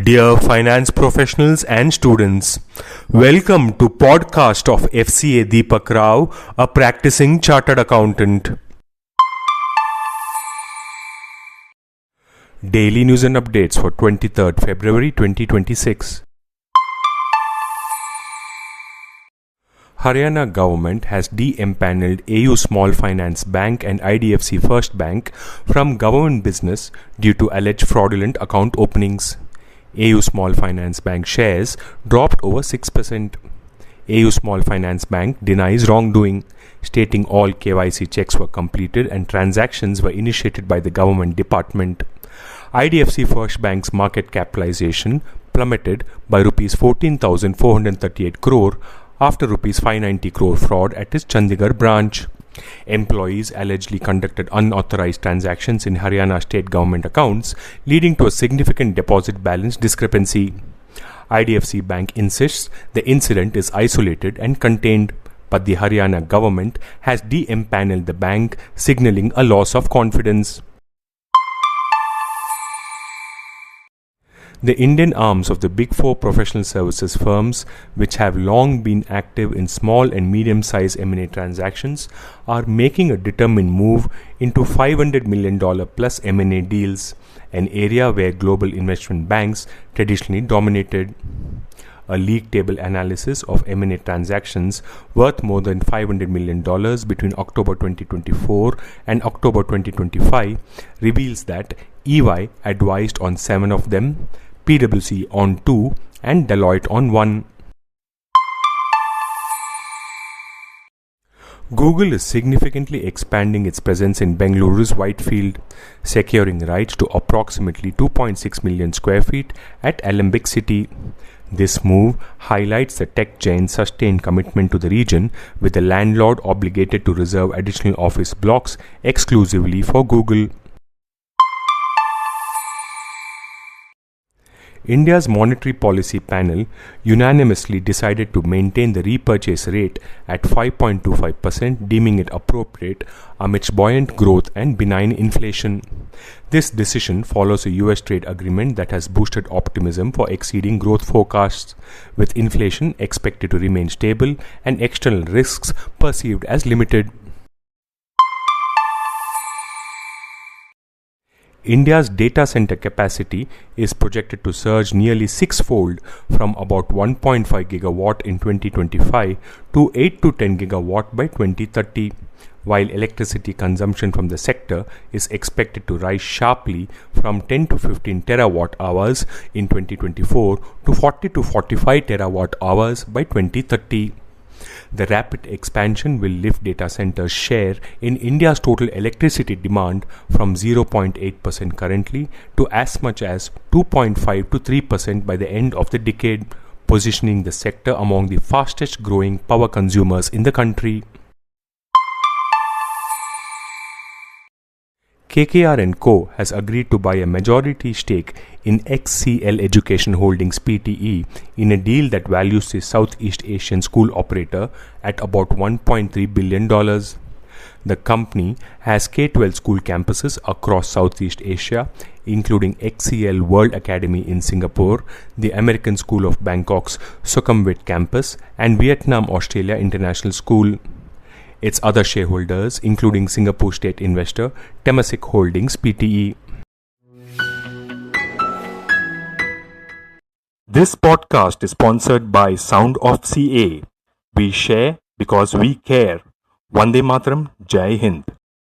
Dear finance professionals and students, welcome to podcast of Fca Deepak Rao, a practicing chartered accountant. Daily news and updates for 23rd February 2026. Haryana government has de-empanelled AU Small Finance Bank and IDFC First Bank from government business due to alleged fraudulent account openings. AU Small Finance Bank shares dropped over 6%. AU Small Finance Bank denies wrongdoing, stating all KYC checks were completed and transactions were initiated by the government department. IDFC First Bank's market capitalization plummeted by Rs 14,438 crore after Rs 590 crore fraud at its Chandigarh branch. Employees allegedly conducted unauthorized transactions in Haryana state government accounts, leading to a significant deposit balance discrepancy. IDFC Bank insists the incident is isolated and contained, but the Haryana government has de-empanelled the bank, signaling a loss of confidence. The Indian arms of the Big Four professional services firms, which have long been active in small and medium-sized M&A transactions, are making a determined move into $500 million plus M&A deals, an area where global investment banks traditionally dominated. A league table analysis of M&A transactions worth more than $500 million between October 2024 and October 2025 reveals that EY advised on 7 of them, PwC on 2 and Deloitte on 1. Google is significantly expanding its presence in Bengaluru's Whitefield, securing rights to approximately 2.6 million square feet at Alembic City. This move highlights the tech giant's sustained commitment to the region, with the landlord obligated to reserve additional office blocks exclusively for Google. India's Monetary Policy Panel unanimously decided to maintain the repurchase rate at 5.25%, deeming it appropriate amidst buoyant growth and benign inflation. This decision follows a US trade agreement that has boosted optimism for exceeding growth forecasts, with inflation expected to remain stable and external risks perceived as limited. India's data center capacity is projected to surge nearly six-fold from about 1.5 gigawatt in 2025 to 8 to 10 gigawatt by 2030, while electricity consumption from the sector is expected to rise sharply from 10 to 15 terawatt hours in 2024 to 40 to 45 terawatt hours by 2030. The rapid expansion will lift data centers' share in India's total electricity demand from 0.8% currently to as much as 2.5 to 3% by the end of the decade, positioning the sector among the fastest growing power consumers in the country. KKR & Co. has agreed to buy a majority stake in XCL Education Holdings Pte. In a deal that values the Southeast Asian school operator at about $1.3 billion. The company has K-12 school campuses across Southeast Asia, including XCL World Academy in Singapore, the American School of Bangkok's Sukhumvit campus, and Vietnam Australia International School. Its other shareholders, including Singapore state investor Temasek Holdings Pte. This podcast is sponsored by Sound of CA. We share because we care. Vande Mataram, Jai Hind.